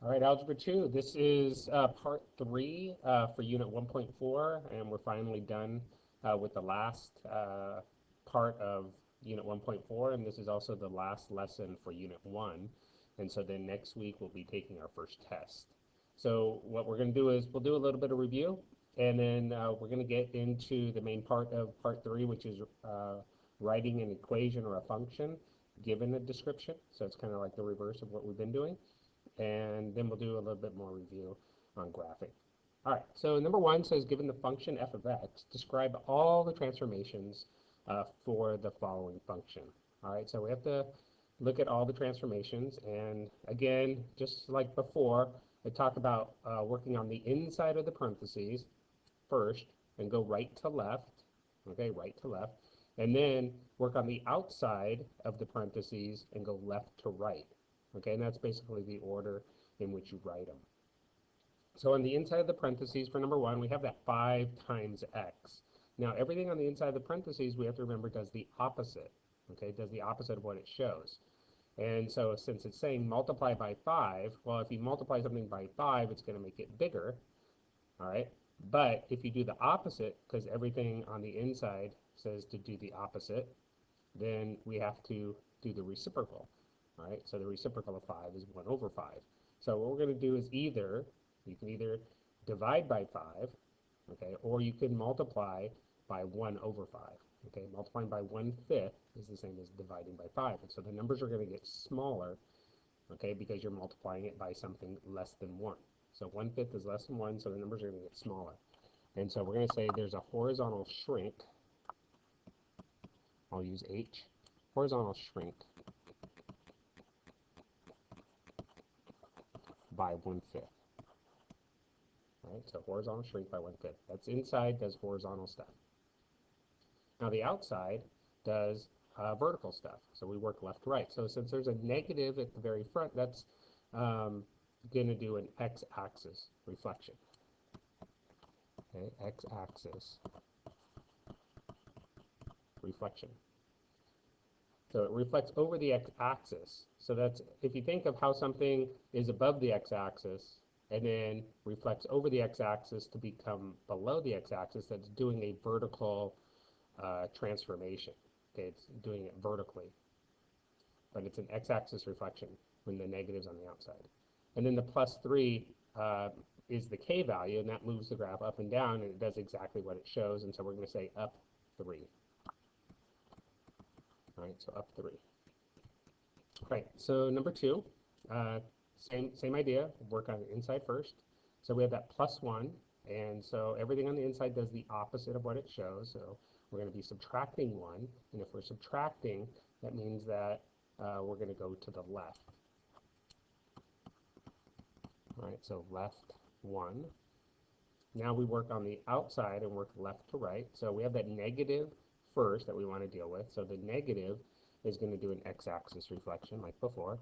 All right, Algebra 2. This is part 3 for Unit 1.4, and we're finally done with the last part of Unit 1.4, and this is also the last lesson for Unit 1. And so then next week we'll be taking our first test. So what we're going to do is we'll do a little bit of review, and then we're going to get into the main part of part 3, which is writing an equation or a function given a description. So it's kind of like the reverse of what we've been doing. And then we'll do a little bit more review on graphing. All right, so number 1 says, given the function f of x, describe all the transformations for the following function. All right, so we have to look at all the transformations, and again, just like before, I talked about working on the inside of the parentheses first and go right to left, okay, right to left, and then work on the outside of the parentheses and go left to right. Okay, and that's basically the order in which you write them. So on the inside of the parentheses for number 1, we have that 5 times x. Now everything on the inside of the parentheses, we have to remember, does the opposite. Okay, does the opposite of what it shows. And so since it's saying multiply by 5, well, if you multiply something by 5, it's going to make it bigger. All right, but if you do the opposite, because everything on the inside says to do the opposite, then we have to do the reciprocal. All right, so the reciprocal of 5 is 1 over 5. So what we're going to do is you can either divide by 5, okay, or you can multiply by 1 over 5. Okay, multiplying by 1/5 is the same as dividing by 5. And so the numbers are going to get smaller, okay, because you're multiplying it by something less than 1. So 1/5 is less than 1, so the numbers are going to get smaller. And so we're going to say there's a horizontal shrink. I'll use H. Horizontal shrink by 1/5. Right, so horizontal shrink by 1/5. That's inside does horizontal stuff. Now the outside does vertical stuff. So we work left to right. So since there's a negative at the very front, that's going to do an x-axis reflection. Okay, x-axis reflection. So it reflects over the x-axis. So that's, if you think of how something is above the x-axis and then reflects over the x-axis to become below the x-axis, that's doing a vertical transformation. Okay, it's doing it vertically. But it's an x-axis reflection when the negative's on the outside. And then the +3 is the k value, and that moves the graph up and down, and it does exactly what it shows. And so we're going to say up 3. All right, so up 3. All right, so number 2, same idea, work on the inside first. So we have that +1, and so everything on the inside does the opposite of what it shows. So we're going to be subtracting 1, and if we're subtracting, that means that we're going to go to the left. All right, so left 1. Now we work on the outside and work left to right. So we have that negative first that we want to deal with. So the negative is going to do an x-axis reflection like before.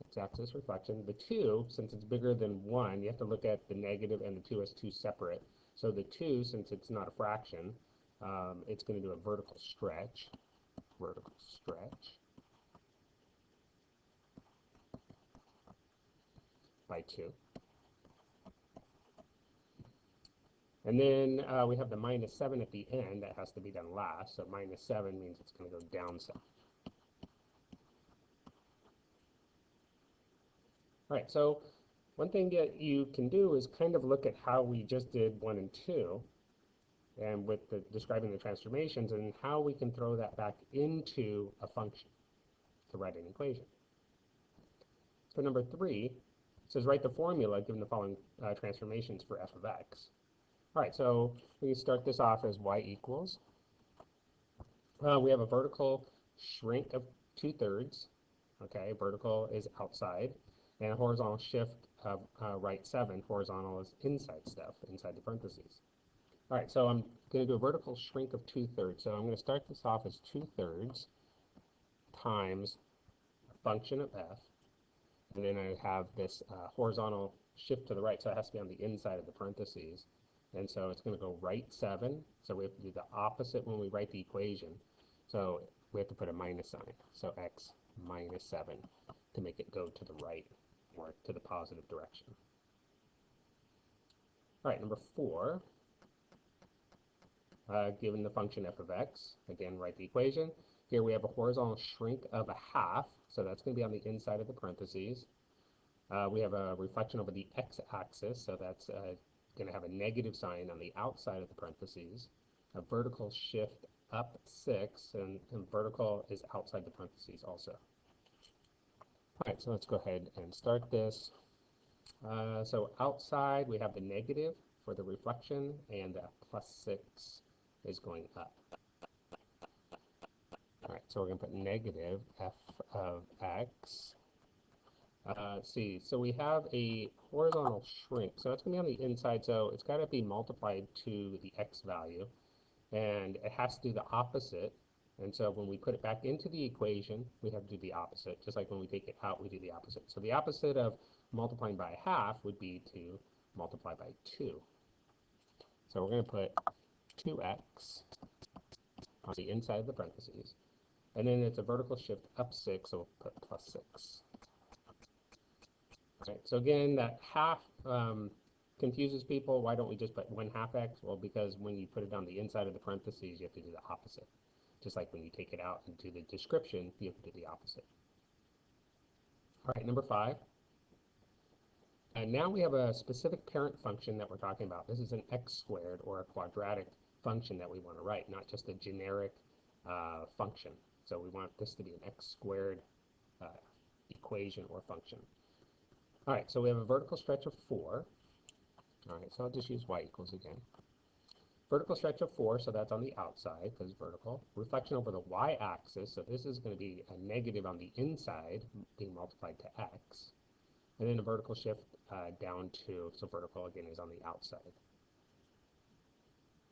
X-axis reflection. The 2, since it's bigger than 1, you have to look at the negative and the 2 as 2 separate. So the 2, since it's not a fraction, it's going to do a vertical stretch. Vertical stretch by 2. And then we have the -7 at the end. That has to be done last. So -7 means it's going to go down 7. All right, so one thing that you can do is kind of look at how we just did 1 and 2, and with the describing the transformations, and how we can throw that back into a function to write an equation. So number 3 says write the formula given the following transformations for f of x. All right, so we can start this off as y equals. We have a vertical shrink of 2/3. Okay, vertical is outside, and a horizontal shift of right 7. Horizontal is inside stuff, inside the parentheses. All right, so I'm going to do a vertical shrink of 2/3. So I'm going to start this off as 2/3 times a function of f, and then I have this horizontal shift to the right, so it has to be on the inside of the parentheses. And so it's going to go right 7, so we have to do the opposite when we write the equation. So we have to put a minus sign. So x minus 7 to make it go to the right or to the positive direction. All right, number 4, given the function f of x, again, write the equation. Here we have a horizontal shrink of a half, so that's going to be on the inside of the parentheses. We have a reflection over the x-axis, so that's going to have a negative sign on the outside of the parentheses. A vertical shift up 6, and vertical is outside the parentheses also. All right, so let's go ahead and start this. So outside we have the negative for the reflection, and the plus 6 is going up. All right, so we're going to put negative f of x. Let's see, so we have a horizontal shrink, so it's going to be on the inside, so it's got to be multiplied to the x value, and it has to do the opposite. And so when we put it back into the equation, we have to do the opposite. Just like when we take it out, we do the opposite. So the opposite of multiplying by half would be to multiply by 2. So we're going to put 2x on the inside of the parentheses. And then it's a vertical shift up 6, so we'll put plus 6. Right, so again, that half confuses people. Why don't we just put 1/2 x? Well, because when you put it on the inside of the parentheses, you have to do the opposite. Just like when you take it out and do the description, you have to do the opposite. All right, number 5. And now we have a specific parent function that we're talking about. This is an x squared, or a quadratic function that we want to write, not just a generic function. So we want this to be an x squared equation or function. All right, so we have a vertical stretch of 4. All right, so I'll just use y equals again. Vertical stretch of 4, so that's on the outside because vertical. Reflection over the y-axis, so this is going to be a negative on the inside being multiplied to x. And then a vertical shift down 2, so vertical again is on the outside.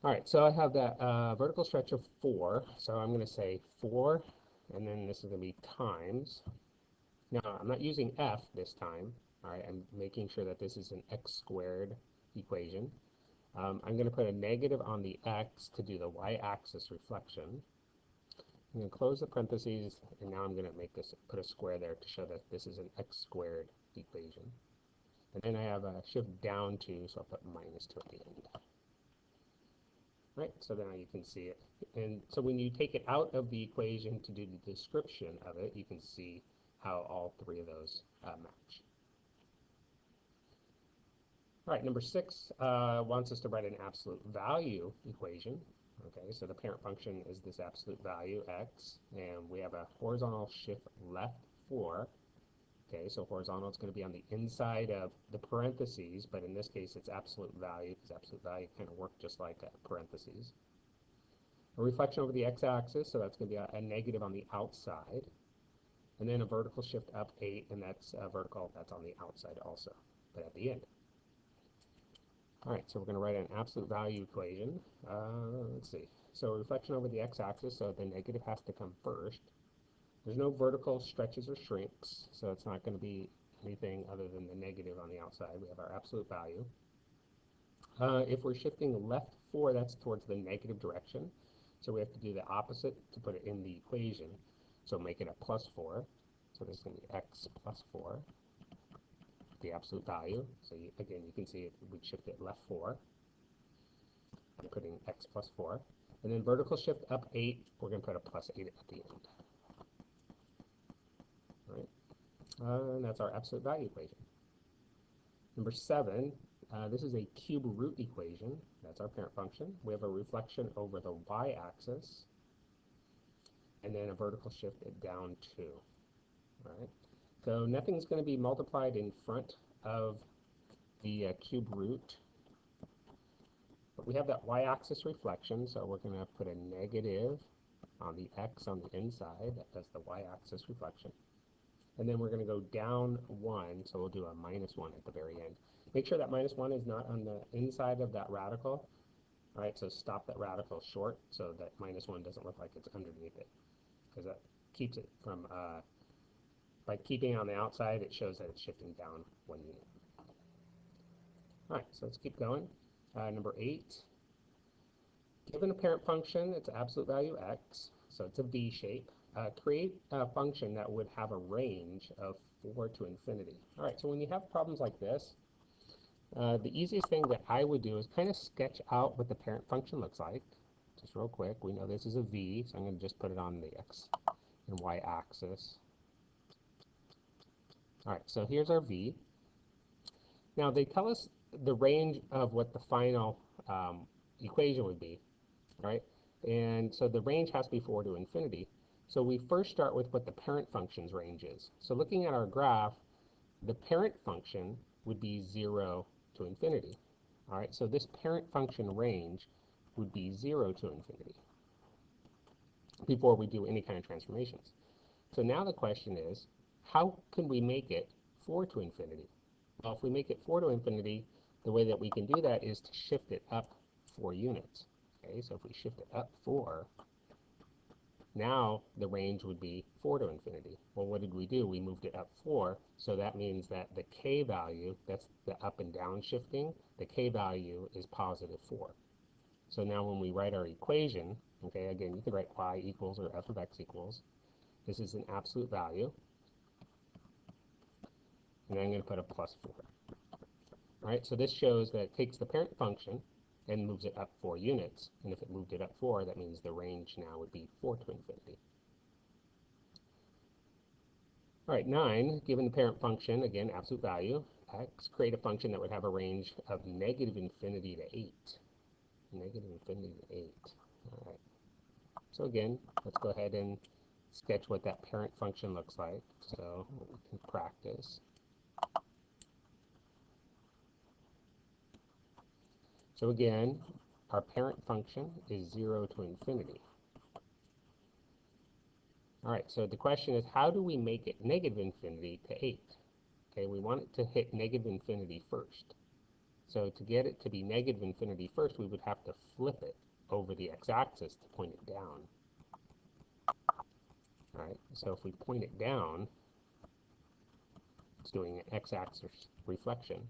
All right, so I have that vertical stretch of 4, so I'm going to say 4, and then this is going to be times. Now, I'm not using f this time. All right, I'm making sure that this is an x squared equation. I'm going to put a negative on the x to do the y-axis reflection. I'm going to close the parentheses, and now I'm going to make this, put a square there to show that this is an x squared equation. And then I have a shift down 2, so I'll put minus 2 at the end. Right, so now you can see it. And so when you take it out of the equation to do the description of it, you can see how all 3 of those match. All right, number 6 wants us to write an absolute value equation. Okay, so the parent function is this absolute value, x, and we have a horizontal shift left 4. Okay, so horizontal is going to be on the inside of the parentheses, but in this case it's absolute value, because absolute value kind of work just like a parentheses. A reflection over the x-axis, so that's going to be a negative on the outside. And then a vertical shift up 8, and that's vertical, that's on the outside also, but at the end. All right, so we're going to write an absolute value equation. Let's see. So reflection over the x-axis, so the negative has to come first. There's no vertical stretches or shrinks, so it's not going to be anything other than the negative on the outside. We have our absolute value. If we're shifting left 4, that's towards the negative direction. So we have to do the opposite to put it in the equation. So make it a plus 4. So this is going to be x plus 4. The absolute value. So again, you can see it, we shift it left 4. I'm putting x plus 4. And then vertical shift up 8, we're going to put a plus 8 at the end. All right. And that's our absolute value equation. Number 7, this is a cube root equation. That's our parent function. We have a reflection over the y-axis, and then a vertical shift down 2. All right. So nothing's going to be multiplied in front of the cube root. But we have that y-axis reflection, so we're going to put a negative on the x on the inside. That's the y-axis reflection. And then we're going to go down 1, so we'll do a minus 1 at the very end. Make sure that minus 1 is not on the inside of that radical. All right, so stop that radical short so that minus 1 doesn't look like it's underneath it, because that keeps it from, by keeping it on the outside, it shows that it's shifting down 1 unit. All right, so let's keep going. Number 8, given a parent function, it's absolute value x. so it's a V shape. Create a function that would have a range of 4 to infinity. All right, so when you have problems like this, the easiest thing that I would do is kind of sketch out what the parent function looks like. Just real quick, we know this is a V, so I'm going to just put it on the X and Y axis. All right, so here's our V. Now they tell us the range of what the final equation would be, right? And so the range has to be 4 to infinity. So we first start with what the parent function's range is. So looking at our graph, the parent function would be 0 to infinity. All right, so this parent function range would be 0 to infinity before we do any kind of transformations. So now the question is, how can we make it 4 to infinity? Well, if we make it 4 to infinity, the way that we can do that is to shift it up 4 units. Okay, so if we shift it up 4, now the range would be 4 to infinity. Well, what did we do? We moved it up 4, so that means that the k value, that's the up and down shifting, the k value is positive 4. So now when we write our equation, okay, again, you can write y equals or f of x equals. This is an absolute value, and I'm going to put a plus 4. All right, so this shows that it takes the parent function and moves it up 4 units. And if it moved it up 4, that means the range now would be 4 to infinity. All right, 9, given the parent function, again, absolute value, x, create a function that would have a range of negative infinity to 8. Negative infinity to 8. All right. So again, let's go ahead and sketch what that parent function looks like. So we can practice. So again, our parent function is 0 to infinity. All right, so the question is, how do we make it negative infinity to 8? Okay, we want it to hit negative infinity first. So to get it to be negative infinity first, we would have to flip it over the x-axis to point it down. All right, so if we point it down, it's doing an x-axis reflection.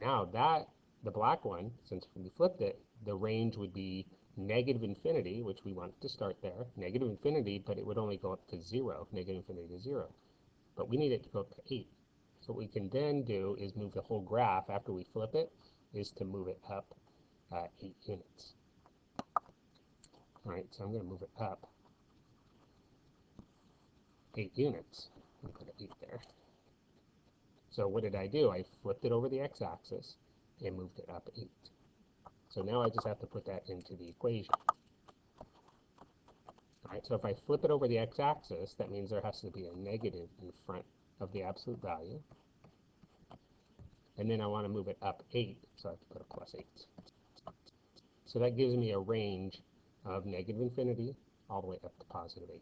Now that, the black one, since we flipped it, the range would be negative infinity, which we want to start there, negative infinity, but it would only go up to 0, negative infinity to 0. But we need it to go up to 8. So what we can then do is move the whole graph, after we flip it, is to move it up 8 units. All right, so I'm going to move it up 8 units. And put an 8 there. So what did I do? I flipped it over the x-axis and moved it up 8. So now I just have to put that into the equation. All right, so if I flip it over the x-axis, that means there has to be a negative in front of the absolute value. And then I want to move it up 8, so I have to put a plus 8. So that gives me a range of negative infinity all the way up to positive 8.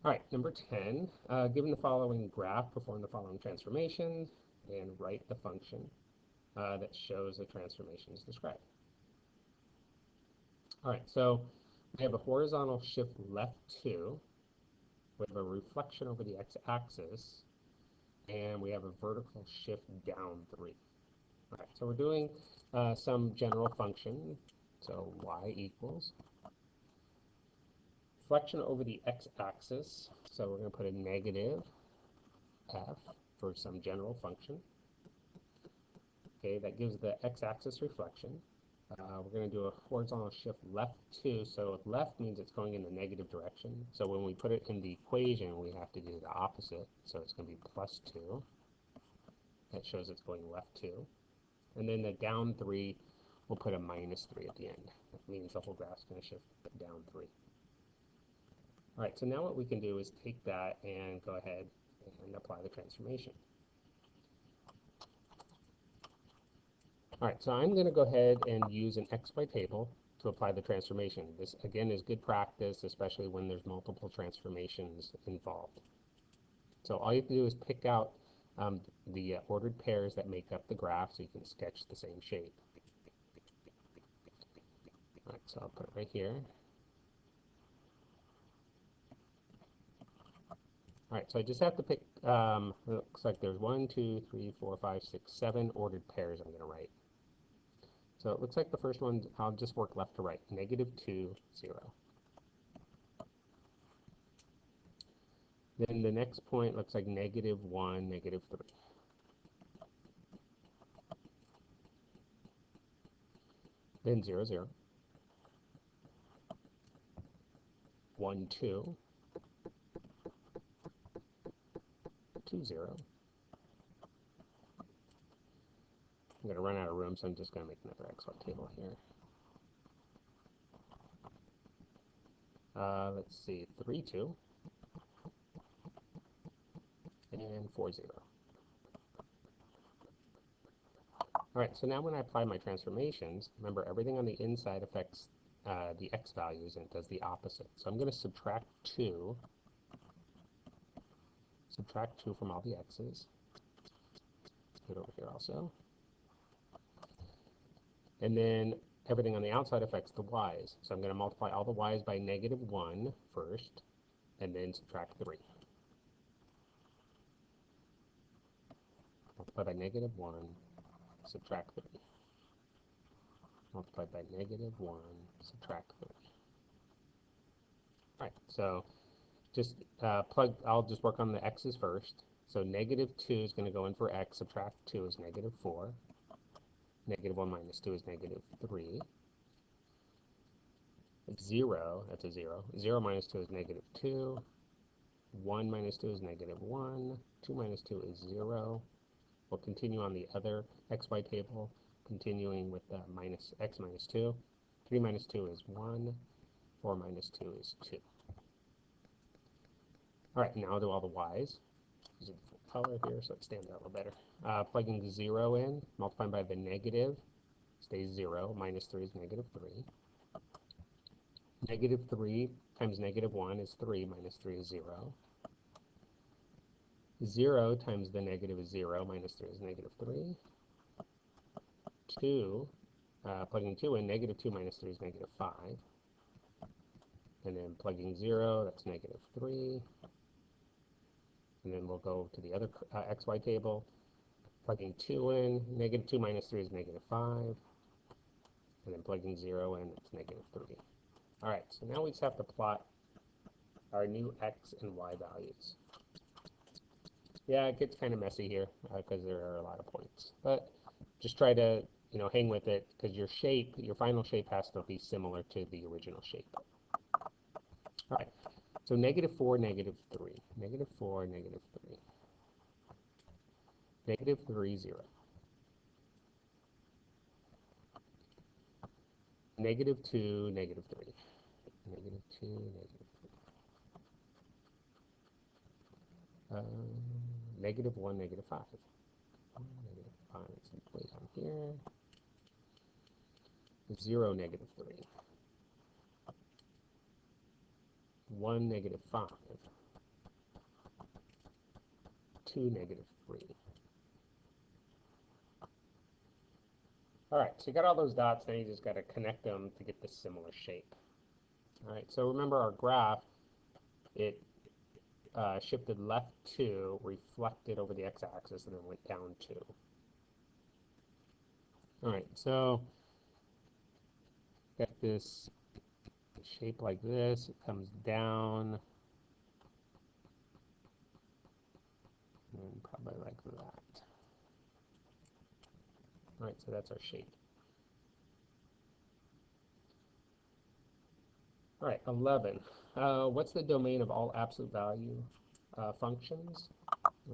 All right, number 10, given the following graph, perform the following transformations and write the function that shows the transformations described. All right, so we have a horizontal shift left 2, we have a reflection over the x-axis, and we have a vertical shift down 3. All right, so we're doing some general function, so y equals reflection over the x-axis, so we're going to put a negative f for some general function. Okay, that gives the x-axis reflection. We're going to do a horizontal shift left 2, so left means it's going in the negative direction. So when we put it in the equation, we have to do the opposite. So it's going to be plus 2. That shows it's going left 2. And then the down 3, we'll put a minus 3 at the end. That means the whole graph's going to shift down 3. All right, so now what we can do is take that and go ahead and apply the transformation. All right, so I'm going to go ahead and use an XY table to apply the transformation. This, again, is good practice, especially when there's multiple transformations involved. So all you have to do is pick out the ordered pairs that make up the graph so you can sketch the same shape. All right, so I'll put it right here. All right, so I just have to pick, looks like there's 1, 2, 3, 4, 5, 6, 7 ordered pairs I'm going to write. So it looks like the first one, I'll just work left to right. -2, 0. Then the next point looks like -1, -3. Then 0, 0. 1, 2. 2, 0. I'm going to run out of room, so I'm just going to make another XY table here. Let's see, 3, 2. And 4, 0. All right, so now when I apply my transformations, remember everything on the inside affects the x values, and it does the opposite. So I'm going to subtract 2 from all the x's. Put it over here also. And then everything on the outside affects the y's. So I'm going to multiply all the y's by -1 first, and then subtract 3. Multiply by -1, subtract 3. Multiplied by -1, subtract 3. All right, so just I'll just work on the x's first. So -2 is going to go in for x, subtract 2 is -4. -1 minus 2 is -3. 0, that's a 0. 0 minus 2 is -2. 1 minus 2 is -1. 2 minus 2 is 0. We'll continue on the other xy table, continuing with minus x minus 2. 3 minus 2 is 1. 4 minus 2 is 2. All right, now I'll do all the y's. Using the full color here so it stands out a little better. Plugging 0 in, multiplying by the negative, stays 0. Minus 3 is -3. -3 times -1 is 3. Minus 3 is 0. 0 times the negative is 0. Minus 3 is -3. 2, plugging 2 in, -2 minus 3 is -5. And then plugging 0, that's -3. And then we'll go to the other xy table. Plugging 2 in, -2 minus 3 is -5. And then plugging 0 in, it's -3. All right, so now we just have to plot our new x and y values. Yeah, it gets kind of messy here because there are a lot of points. But just try to, hang with it because your shape, your final shape has to be similar to the original shape. All right, so -4, -3. -4, -3. -3, 0. -2, -3. -2, -3. -1, -5. -5, it's way down here. 0, -3. 1, -5. 2, -3. All right, so you got all those dots, now you just got to connect them to get this similar shape. All right, so remember our graph, it shifted left 2, reflected over the x-axis, and then went down 2. All right, so got this shape like this. It comes down, and probably like that. All right, so that's our shape. All right, 11. What's the domain of all absolute value functions?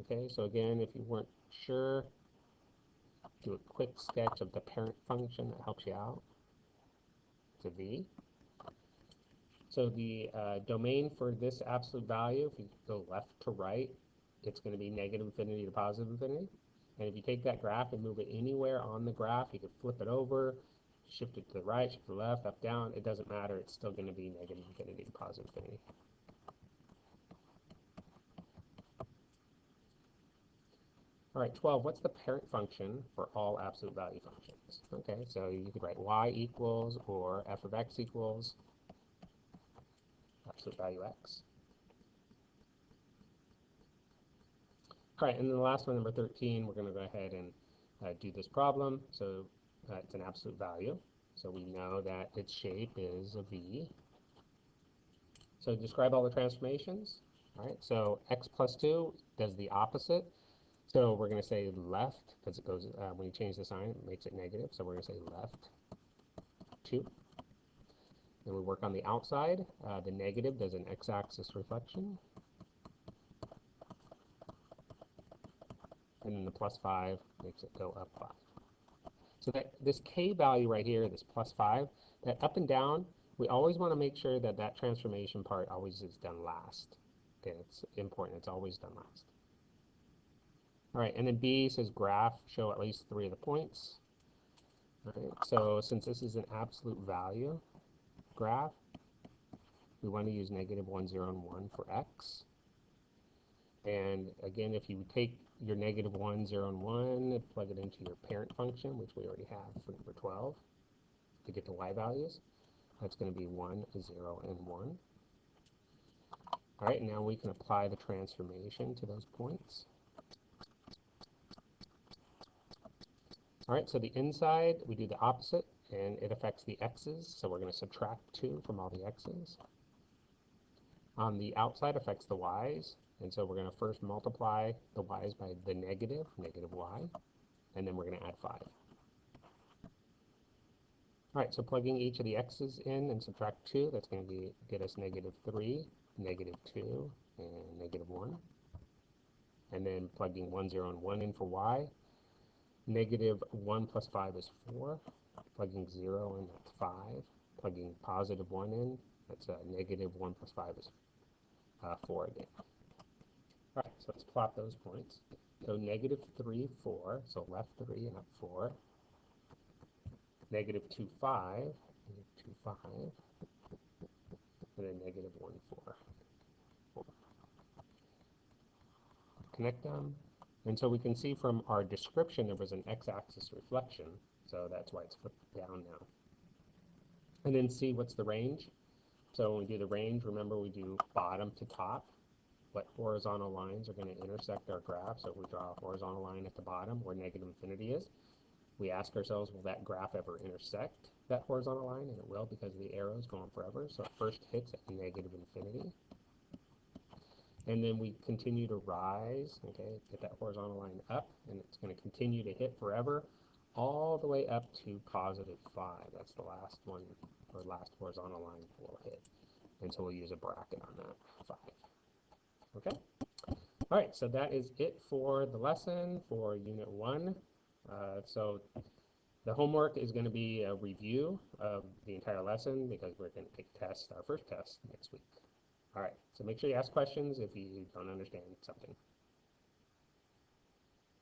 Okay, so again, if you weren't sure, do a quick sketch of the parent function that helps you out. It's a v. So the domain for this absolute value, if you go left to right, it's going to be -infinity to +infinity. And if you take that graph and move it anywhere on the graph, you could flip it over, shift it to the right, shift it to the left, up, down. It doesn't matter. It's still going to be -infinity to +infinity. All right, 12. What's the parent function for all absolute value functions? Okay, so you could write y equals or f of x equals absolute value x. All right, and then the last one, number 13, we're going to go ahead and do this problem. So it's an absolute value. So we know that its shape is a V. So describe all the transformations. All right, so x plus 2 does the opposite. So we're going to say left, because it goes, when you change the sign, it makes it negative. So we're going to say left 2. Then we work on the outside. The negative does an x-axis reflection. And then the plus 5 makes it go up 5. So that this k value right here, this plus 5, that up and down, we always want to make sure that that transformation part always is done last. Okay, it's important. It's always done last. All right, and then B says graph, show at least 3 of the points. All right, so since this is an absolute value graph, we want to use negative 1, 0, and 1 for x. And again, if you take your negative 1, 0, and 1, plug it into your parent function, which we already have for number 12, to get the y values, that's going to be 1, 0, and 1. All right, now we can apply the transformation to those points. All right, so the inside, we do the opposite, and it affects the x's, so we're going to subtract 2 from all the x's. On the outside affects the y's, and so we're going to first multiply the y's by the negative y, and then we're going to add 5. All right, so plugging each of the x's in and subtract 2, that's going to get us negative 3, negative 2, and negative 1. And then plugging 1, 0, and 1 in for y. Negative 1 plus 5 is 4. Plugging 0 in, that's 5. Plugging positive 1 in, that's negative 1 plus 5 is 4 again. All right, so let's plot those points. So negative 3, 4, so left 3 and up 4. Negative 2, 5, negative 2, 5, and then negative 1, 4. Connect them. And so we can see from our description there was an x-axis reflection, so that's why it's flipped down now. And then see what's the range. So when we do the range, remember we do bottom to top. What horizontal lines are going to intersect our graph? So if we draw a horizontal line at the bottom where negative infinity is, we ask ourselves, will that graph ever intersect that horizontal line? And it will, because the arrow is going forever. So it first hits at negative infinity. And then we continue to rise, okay, get that horizontal line up, and it's going to continue to hit forever, all the way up to positive 5. That's the last one, or last horizontal line we'll hit. And so we'll use a bracket on that, 5. Okay? All right, so that is it for the lesson for Unit 1. So the homework is going to be a review of the entire lesson, because we're going to take test, our first test, next week. All right, so make sure you ask questions if you don't understand something.